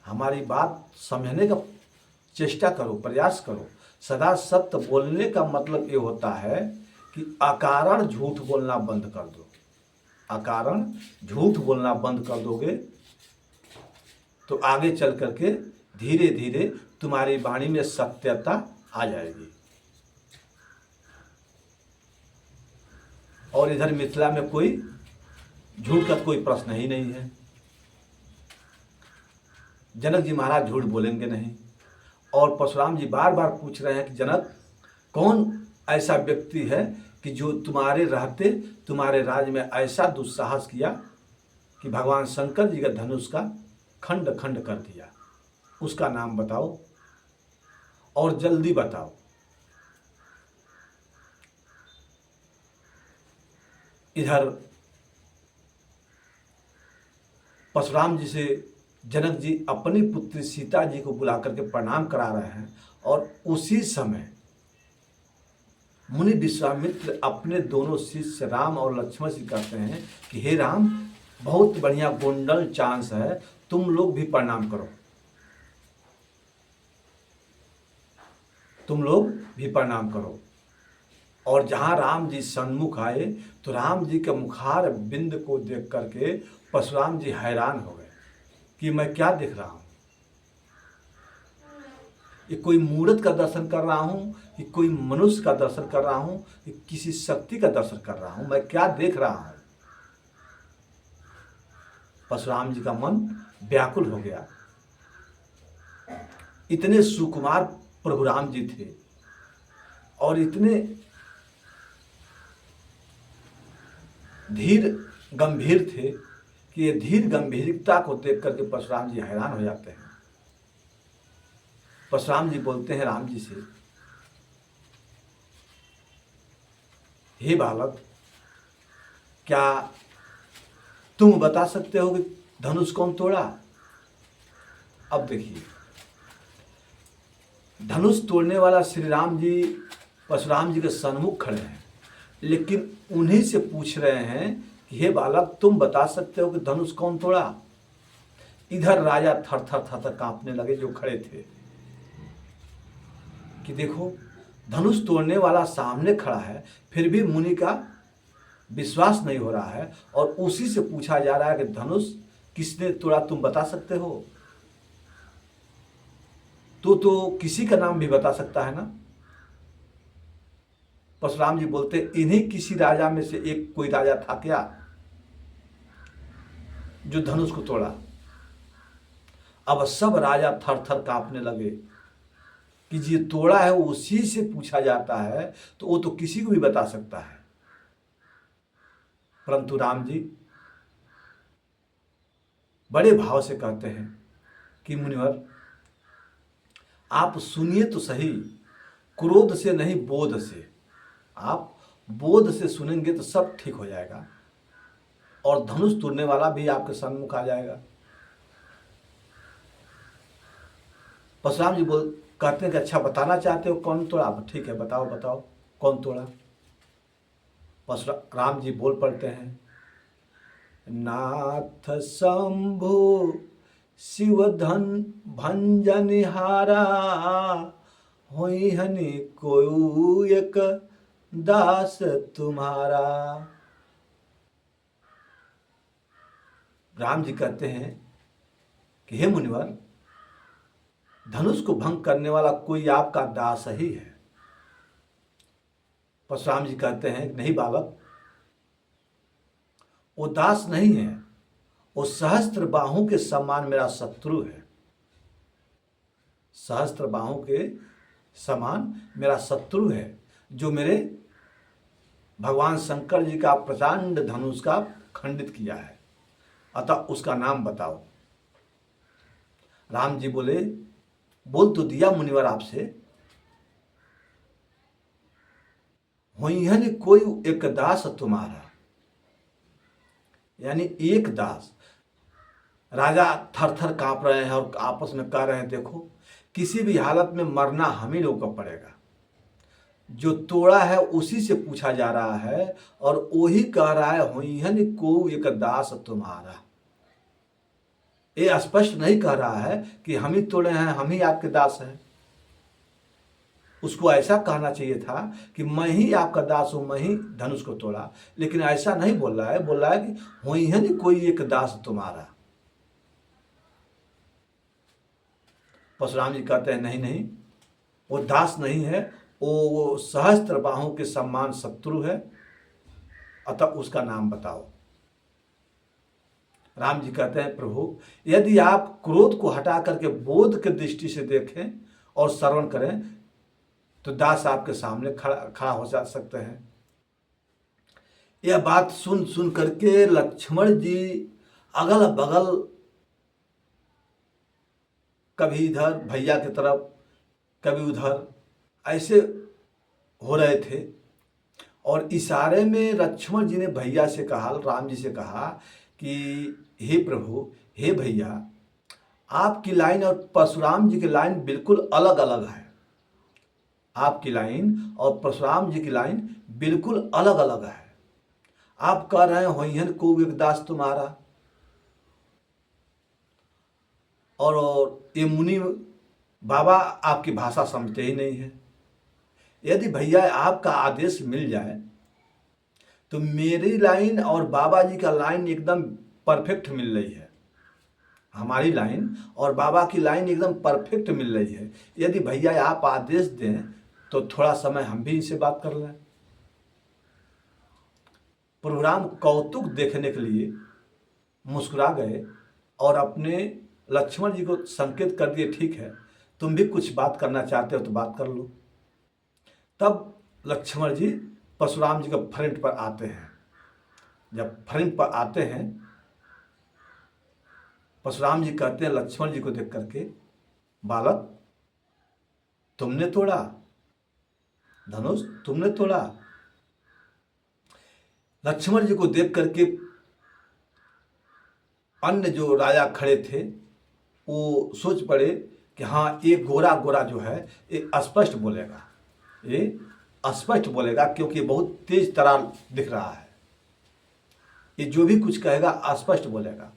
हमारी बात समझने का चेष्टा करो, प्रयास करो। सदा सत्य बोलने का मतलब ये होता है कि अकारण झूठ बोलना बंद कर दो। अकारण झूठ बोलना बंद कर दोगे तो आगे चल करके धीरे धीरे तुम्हारी वाणी में सत्यता आ जाएगी। और इधर मिथिला में कोई झूठ का कोई प्रश्न ही नहीं है। जनक जी महाराज झूठ बोलेंगे नहीं। और परशुराम जी बार बार पूछ रहे हैं कि जनक, कौन ऐसा व्यक्ति है कि जो तुम्हारे रहते तुम्हारे राज्य में ऐसा दुस्साहस किया कि भगवान शंकर जी का धनुष का खंड खंड कर दिया? उसका नाम बताओ और जल्दी बताओ। इधर परशुराम जी से जनक जी अपनी पुत्री सीता जी को बुला करके प्रणाम करा रहे हैं। और उसी समय मुनि विश्वामित्र अपने दोनों शिष्य राम और लक्ष्मण से कहते हैं कि हे राम, बहुत बढ़िया गोल्डन चांस है, तुम लोग भी प्रणाम करो, तुम लोग भी प्रणाम करो। और जहाँ राम जी सन्मुख आए तो राम जी के मुखार बिंद को देख करके परशुराम जी हैरान हो गए कि मैं क्या देख रहा हूँ। ये कोई मूर्त का दर्शन कर रहा हूँ, ये कोई मनुष्य का दर्शन कर रहा हूँ, ये किसी शक्ति का दर्शन कर रहा हूँ, मैं क्या देख रहा हूँ। परशुराम जी का मन व्याकुल हो गया। इतने सुकुमार प्रभु राम जी थे और इतने धीर गंभीर थे कि ये धीर गंभीरता को देख करके परशुराम जी हैरान हो जाते हैं। परशुराम जी बोलते हैं राम जी से, हे बालक, क्या तुम बता सकते हो कि धनुष कौन तोड़ा? अब देखिए, धनुष तोड़ने वाला श्री राम जी परशुराम जी के सन्मुख खड़े हैं, लेकिन उन्हीं से पूछ रहे हैं कि हे बालक, तुम बता सकते हो कि धनुष कौन तोड़ा? इधर राजा थर थर थर थर कांपने लगे जो खड़े थे कि देखो, धनुष तोड़ने वाला सामने खड़ा है, फिर भी मुनि का विश्वास नहीं हो रहा है और उसी से पूछा जा रहा है कि धनुष किसने तोड़ा, तुम बता सकते हो? तो किसी का नाम भी बता सकता है ना। परशुराम जी बोलते, इन्हीं किसी राजा में से एक कोई राजा था क्या जो धनुष को तोड़ा? अब सब राजा थर थर कांपने लगे कि जी तोड़ा है उसी से पूछा जाता है तो वो तो किसी को भी बता सकता है। परंतु राम जी बड़े भाव से कहते हैं कि मुनिवर, आप सुनिए तो सही, क्रोध से नहीं बोध से। आप बोध से सुनेंगे तो सब ठीक हो जाएगा और धनुष तोड़ने वाला भी आपके सन्मुख आ जाएगा। परशुराम जी कहते हैं कि अच्छा, बताना चाहते हो कौन तोड़ा? ठीक है, बताओ बताओ कौन तोड़ा। परशुराम जी बोल पड़ते हैं, नाथ शंभु शिव धन भंजनिहारा, होई हनि कोई एक दास तुम्हारा। राम जी कहते हैं कि हे मुनिवर, धनुष को भंग करने वाला कोई आपका दास ही है। परशुराम जी कहते हैं, नहीं बालक, वो दास नहीं है, वो सहस्त्र बाहों के समान मेरा शत्रु है। सहस्त्र बाहों के समान मेरा शत्रु है जो मेरे भगवान शंकर जी का प्रचंड धनुष का खंडित किया है, अतः उसका नाम बताओ। राम जी बोले, बोल तो दिया मुनिवर आपसे, होई कोई एक दास तुम्हारा, यानी एक दास। राजा थर थर कांप रहे हैं और आपस में कह रहे हैं, देखो किसी भी हालत में मरना हम ही लोग को पड़ेगा। जो तोड़ा है उसी से पूछा जा रहा है और वही कह रहा है, होई को एक दास तुम्हारा। ये स्पष्ट नहीं कह रहा है कि हम ही तोड़े हैं, हम ही आपके दास हैं। उसको ऐसा कहना चाहिए था कि मैं ही आपका दास हूं, मैं ही धनुष को तोड़ा। लेकिन ऐसा नहीं बोल रहा है, बोल रहा है कि वही है नहीं कोई एक दास तुम्हारा। परशुराम जी कहते हैं नहीं नहीं, वो दास नहीं है, वो सहस्त्र बाहों के समान शत्रु है, अतः उसका नाम बताओ। राम जी कहते हैं प्रभु, यदि आप क्रोध को हटा करके बोध के दृष्टि से देखें और श्रवण करें तो दास आपके सामने खड़ा हो जा सकते हैं। यह बात सुन सुन करके लक्ष्मण जी अगल बगल, कभी इधर भैया की तरफ, कभी उधर, ऐसे हो रहे थे। और इशारे में लक्ष्मण जी ने भैया से कहा, राम जी से कहा कि हे प्रभु, हे भैया, आपकी लाइन और परशुराम जी की लाइन बिल्कुल अलग अलग है। आपकी लाइन और परशुराम जी की लाइन बिल्कुल अलग अलग है। आप कह रहे हैं होइहन को एक दास तुम्हारा, और ये मुनि बाबा आपकी भाषा समझते ही नहीं है। यदि भैया आपका आदेश मिल जाए तो मेरी लाइन और बाबा जी का लाइन एकदम परफेक्ट मिल रही है। हमारी लाइन और बाबा की लाइन एकदम परफेक्ट मिल रही है। यदि भैया आप आदेश दें तो थोड़ा समय हम भी इनसे बात कर लें। प्रभु राम कौतुक देखने के लिए मुस्कुरा गए और अपने लक्ष्मण जी को संकेत कर दिए, ठीक है, तुम भी कुछ बात करना चाहते हो तो बात कर लो। तब लक्ष्मण जी परशुराम जी के फ्रंट पर आते हैं। जब फ्रंट पर आते हैं, परशुराम जी कहते हैं लक्ष्मण जी को देख करके, बालक तुमने तोड़ा धनुष, तुमने तोड़ा। लक्ष्मण जी को देख करके अन्य जो राजा खड़े थे वो सोच पड़े कि हाँ, ये गोरा गोरा जो है ये स्पष्ट बोलेगा, ये स्पष्ट बोलेगा, क्योंकि बहुत तेज तरार दिख रहा है, ये जो भी कुछ कहेगा स्पष्ट बोलेगा।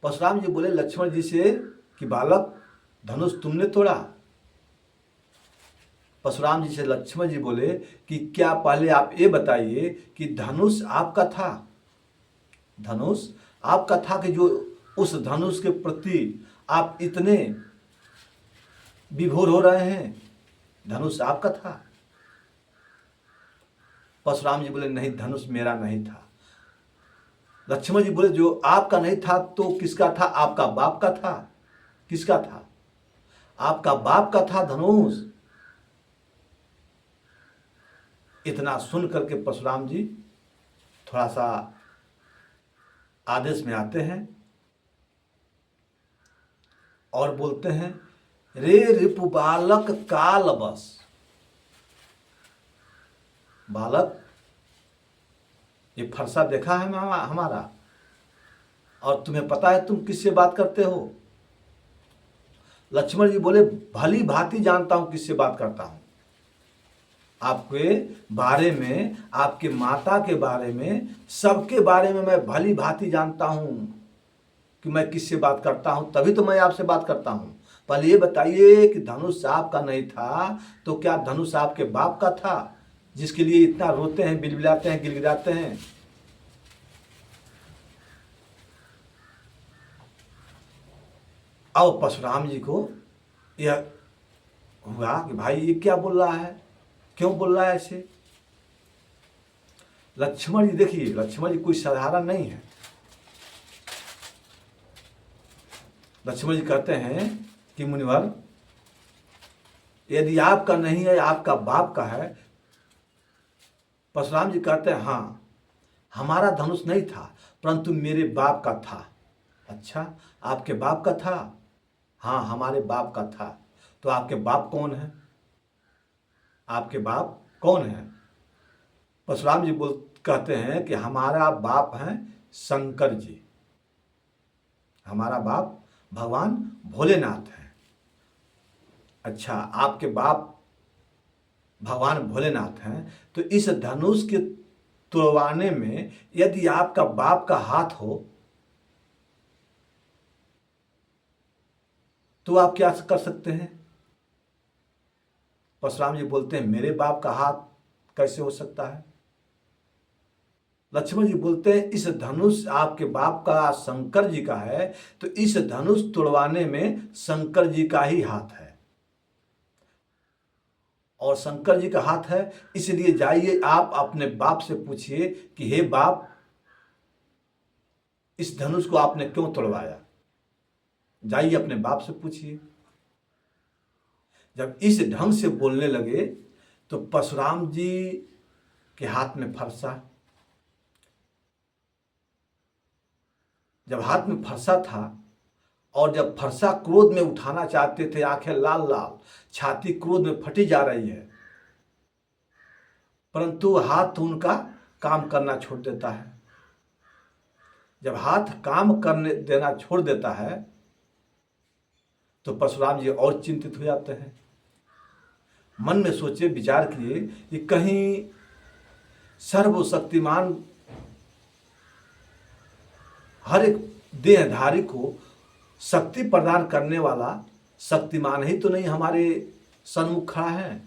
परशुराम जी बोले लक्ष्मण जी से कि बालक धनुष तुमने तोड़ा। परशुराम जी से लक्ष्मण जी बोले कि क्या पहले आप ये बताइए कि धनुष आपका था, धनुष आपका था कि जो उस धनुष के प्रति आप इतने विभोर हो रहे हैं, धनुष आपका था। परशुराम जी बोले नहीं, धनुष मेरा नहीं था। लक्ष्मण जी बोले जो आपका नहीं था तो किसका था? आपका बाप का था। किसका था? आपका बाप का था धनुष। इतना सुन करके परशुराम जी थोड़ा सा आदेश में आते हैं और बोलते हैं, रे रिपु बालक काल बस। बालक, ये फरसा देखा है हमारा, और तुम्हें पता है तुम किससे बात करते हो? लक्ष्मण जी बोले भली भांति जानता हूं किससे बात करता हूं। आपके बारे में, आपके माता के बारे में, सबके बारे में मैं भली भांति जानता हूं कि मैं किससे बात करता हूं, तभी तो मैं आपसे बात करता हूं। पहले ये बताइए कि धनुष आपका नहीं था तो क्या धनुष आपके बाप का था, जिसके लिए इतना रोते हैं, बिलबिलाते हैं, गिड़गिड़ाते हैं? अब परशुराम जी को यह हुआ कि भाई ये क्या बोल रहा है, क्यों बोल रहा है ऐसे? लक्ष्मण जी देखिए, लक्ष्मण जी कोई साधारण नहीं है। लक्ष्मण जी कहते हैं कि मुनिवर, यदि आपका नहीं है, आपका बाप का है। परशुराम जी कहते हैं हाँ, हमारा धनुष नहीं था परंतु मेरे बाप का था। अच्छा, आपके बाप का था? हाँ, हमारे बाप का था। तो आपके बाप कौन है? आपके बाप कौन है? परशुराम जी कहते हैं कि हमारा बाप हैं शंकर जी, हमारा बाप भगवान भोलेनाथ है। अच्छा, आपके बाप भगवान भोलेनाथ हैं, तो इस धनुष के तुड़वाने में यदि आपका बाप का हाथ हो तो आप क्या कर सकते हैं? परशुराम जी बोलते हैं मेरे बाप का हाथ कैसे हो सकता है? लक्ष्मण जी बोलते हैं इस धनुष आपके बाप का शंकर जी का है, तो इस धनुष तोड़वाने में शंकर जी का ही हाथ है, और शंकर जी का हाथ है, इसलिए जाइए आप अपने बाप से पूछिए कि हे बाप, इस धनुष को आपने क्यों तोड़वाया? जाइए अपने बाप से पूछिए। जब इस ढंग से बोलने लगे तो परशुराम जी के हाथ में फरसा। जब हाथ में फरसा था और जब फरसा क्रोध में उठाना चाहते थे, आंखें लाल लाल, छाती क्रोध में फटी जा रही है, परंतु हाथ उनका काम करना छोड़ देता है। जब हाथ काम करने देना छोड़ देता है तो परशुराम जी और चिंतित हो जाते हैं। मन में सोचे, विचार किए कि कहीं सर्वशक्तिमान हर एक देहधारी को शक्ति प्रदान करने वाला शक्तिमान ही तो नहीं हमारे सन्मुख खड़ा है।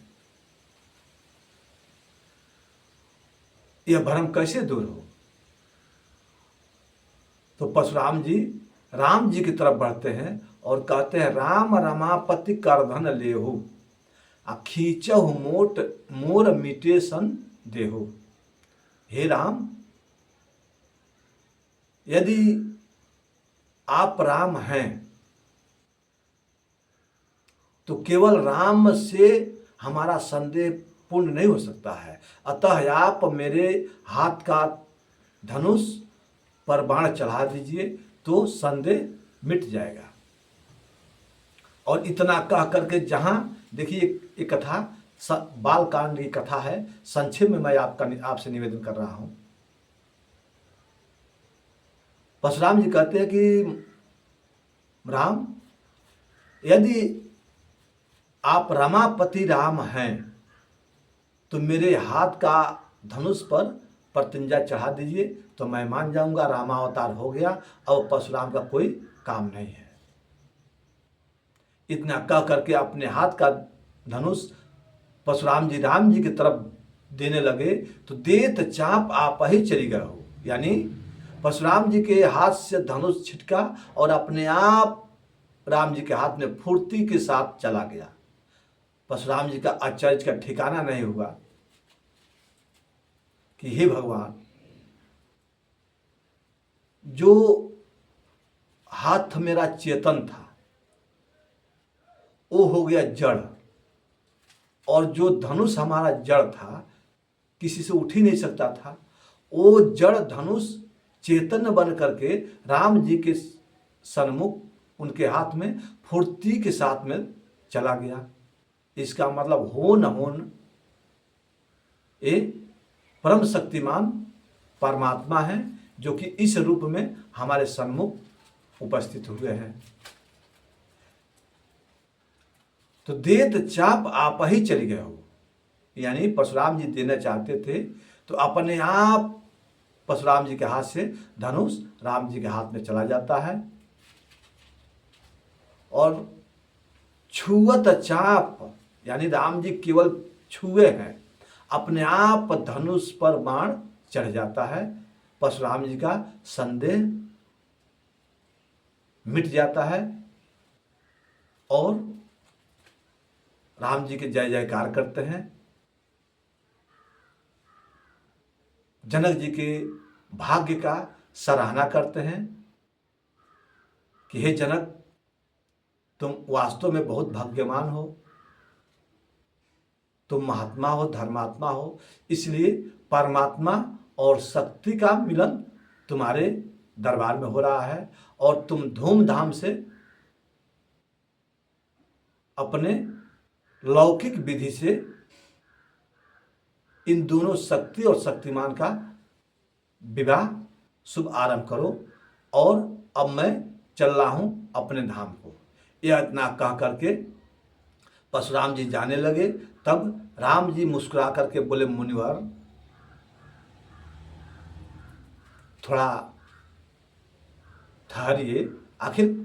यह भ्रम कैसे दूर हो? तो परशुराम जी राम जी की तरफ बढ़ते हैं और कहते हैं राम रमापति करधन लेहु, आ खींचहु मोट मोर मिटे सन देहु। हे राम, यदि आप राम हैं तो केवल राम से हमारा संदेह पूर्ण नहीं हो सकता है, अतः आप मेरे हाथ का धनुष पर बाण चढ़ा दीजिए तो संदेह मिट जाएगा। और इतना कह करके, जहां देखिए एक कथा बाल कांड की कथा है, संक्षेप में मैं आपसे निवेदन कर रहा हूं। परशुराम जी कहते हैं कि राम, यदि आप रमापति राम हैं तो मेरे हाथ का धनुष पर प्रतिज्ञा चढ़ा दीजिए तो मैं मान जाऊंगा रामावतार हो गया, अब परशुराम का कोई काम नहीं है। इतना कह करके अपने हाथ का धनुष परशुराम जी राम जी की तरफ देने लगे तो देत चाप आप ही चली गए हो, यानी परशुराम जी के हाथ से धनुष छिटका और अपने आप राम जी के हाथ में फुर्ती के साथ चला गया। परशुराम जी का आश्चर्य का ठिकाना नहीं हुआ कि हे भगवान, जो हाथ मेरा चेतन था वो हो गया जड़, और जो धनुष हमारा जड़ था, किसी से उठ ही नहीं सकता था, वो जड़ धनुष चेतन बन करके राम जी के सन्मुख उनके हाथ में फुर्ती के साथ में चला गया। इसका मतलब हो न होन ये परम शक्तिमान परमात्मा है जो कि इस रूप में हमारे सन्मुख उपस्थित हुए हैं। तो देत चाप आप ही चले गए हो, यानी परशुराम जी देना चाहते थे तो अपने आप परशुराम जी के हाथ से धनुष राम जी के हाथ में चला जाता है। और छुअत चाप, यानी राम जी केवल छुए हैं, अपने आप धनुष पर बाण चढ़ जाता है, परशुराम जी का संदेह मिट जाता है और राम जी के जय जयकार करते हैं। जनक जी के भाग्य का सराहना करते हैं कि हे जनक, तुम वास्तव में बहुत भाग्यवान हो, तुम महात्मा हो, धर्मात्मा हो, इसलिए परमात्मा और शक्ति का मिलन तुम्हारे दरबार में हो रहा है और तुम धूमधाम से अपने लौकिक विधि से इन दोनों शक्ति और शक्तिमान का विवाह शुभ आरंभ करो, और अब मैं चल रहा हूं अपने धाम को। यह इतना कह करके परशुराम जी जाने लगे। तब राम जी मुस्कुरा करके बोले, मुनिवर, थोड़ा ठहरिए, आखिर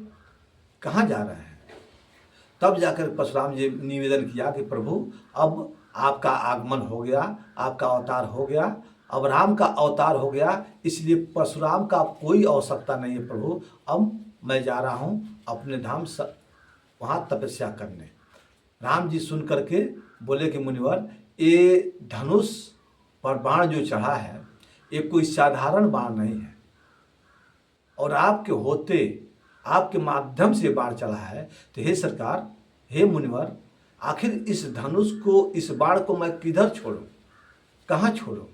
कहाँ जा रहे हैं? तब जाकर परशुराम जी निवेदन किया कि प्रभु अब आपका आगमन हो गया, आपका अवतार हो गया, अब राम का अवतार हो गया, इसलिए परशुराम का कोई आवश्यकता नहीं है प्रभु। अब मैं जा रहा हूँ अपने धाम वहाँ तपस्या करने। राम जी सुन करके बोले कि मुनिवर, ये धनुष पर बाण जो चढ़ा है ये कोई साधारण बाण नहीं है, और आपके होते, आपके माध्यम से बाण चला है, तो हे सरकार, हे मुनिवर, आखिर इस धनुष को, इस बाण को मैं किधर छोड़ूं, कहाँ छोड़ूं?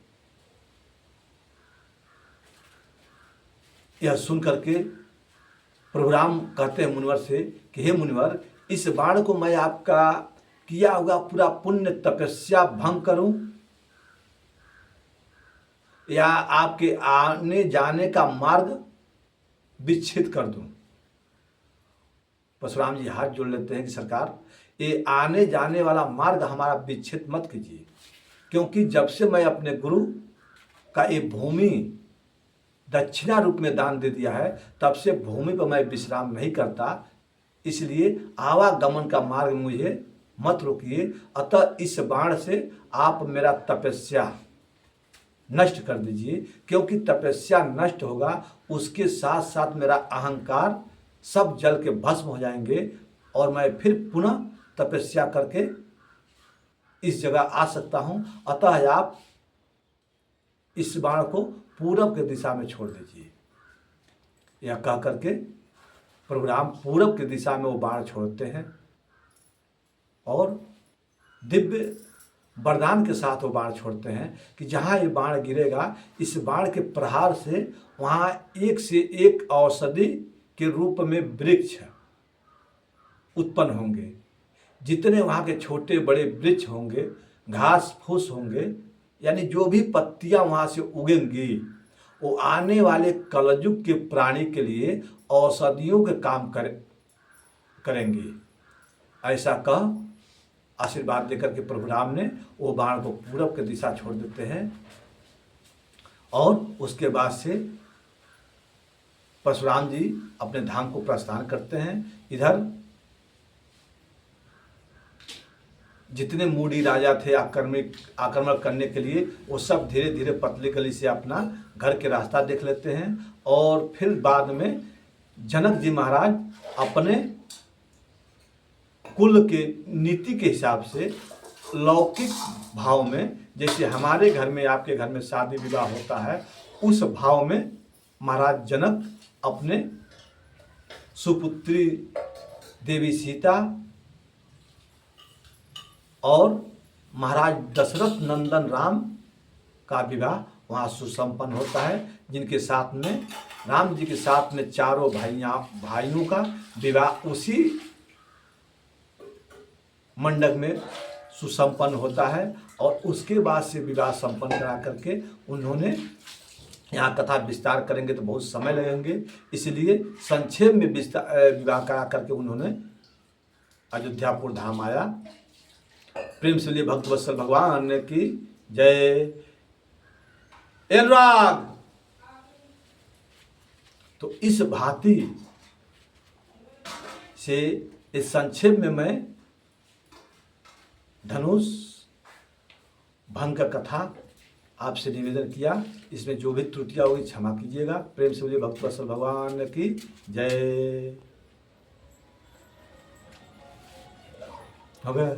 यह सुन करके प्रभु राम कहते हैं मुनिवर से कि हे मुनिवर, इस बाण को मैं आपका किया हुआ पूरा पुण्य तपस्या भंग करूं, या आपके आने जाने का मार्ग विच्छेद कर दूं? परशुराम जी हाथ जोड़ लेते हैं कि सरकार, ये आने जाने वाला मार्ग हमारा विच्छेद मत कीजिए, क्योंकि जब से मैं अपने गुरु का ये भूमि दक्षिणा रूप में दान दे दिया है, तब से भूमि पर मैं विश्राम नहीं करता, इसलिए आवागमन का मार्ग मुझे मत रोकिए। अतः इस बाण से आप मेरा तपस्या नष्ट कर दीजिए, क्योंकि तपस्या नष्ट होगा, उसके साथ साथ मेरा अहंकार सब जल के भस्म हो जाएंगे, और मैं फिर पुनः तपस्या करके इस जगह आ सकता हूँ। अतः आप इस बाण को पूरब की दिशा में छोड़ दीजिए। यह कह करके प्रभु राम पूरब की दिशा में वो बाण छोड़ते हैं, और दिव्य वरदान के साथ वो बाण छोड़ते हैं कि जहाँ ये बाण गिरेगा, इस बाण के प्रहार से वहाँ एक से एक औषधि के रूप में वृक्ष उत्पन्न होंगे। जितने वहाँ के छोटे बड़े वृक्ष होंगे, घास फूस होंगे, यानी जो भी पत्तियाँ वहाँ से उगेंगी, वो आने वाले कलयुग के प्राणी के लिए औषधियों के काम करेंगी। ऐसा कह आशीर्वाद देकर के प्रभु राम ने वो बाण को पूरब की दिशा छोड़ देते हैं, और उसके बाद से परशुराम जी अपने धाम को प्रस्थान करते हैं। इधर जितने मूडी राजा थे आक्रमण करने के लिए, वो सब धीरे धीरे पतली गली से अपना घर के रास्ता देख लेते हैं, और फिर बाद में जनक जी महाराज अपने कुल के नीति के हिसाब से लौकिक भाव में, जैसे हमारे घर में, आपके घर में शादी विवाह होता है, उस भाव में महाराज जनक अपने सुपुत्री देवी सीता और महाराज दशरथ नंदन राम का विवाह वहाँ सुसंपन्न होता है, जिनके साथ में राम जी के साथ में चारों भाइयों का विवाह उसी मंडप में सुसंपन्न होता है। और उसके बाद से विवाह संपन्न करा करके उन्होंने, यहाँ कथा विस्तार करेंगे तो बहुत समय लगेंगे, इसलिए संक्षेप में विवाह करा करके उन्होंने अयोध्यापुर धाम आया। प्रेम से लिए भक्त वत्सल भगवान की जय। अनुराग। तो इस भांति से इस संक्षेप में मैं धनुष भंग का कथा आपसे निवेदन किया। इसमें जो भी त्रुटियां होगी क्षमा कीजिएगा। प्रेम से मुझे भक्त वत्सल भगवान की जय। हो गया।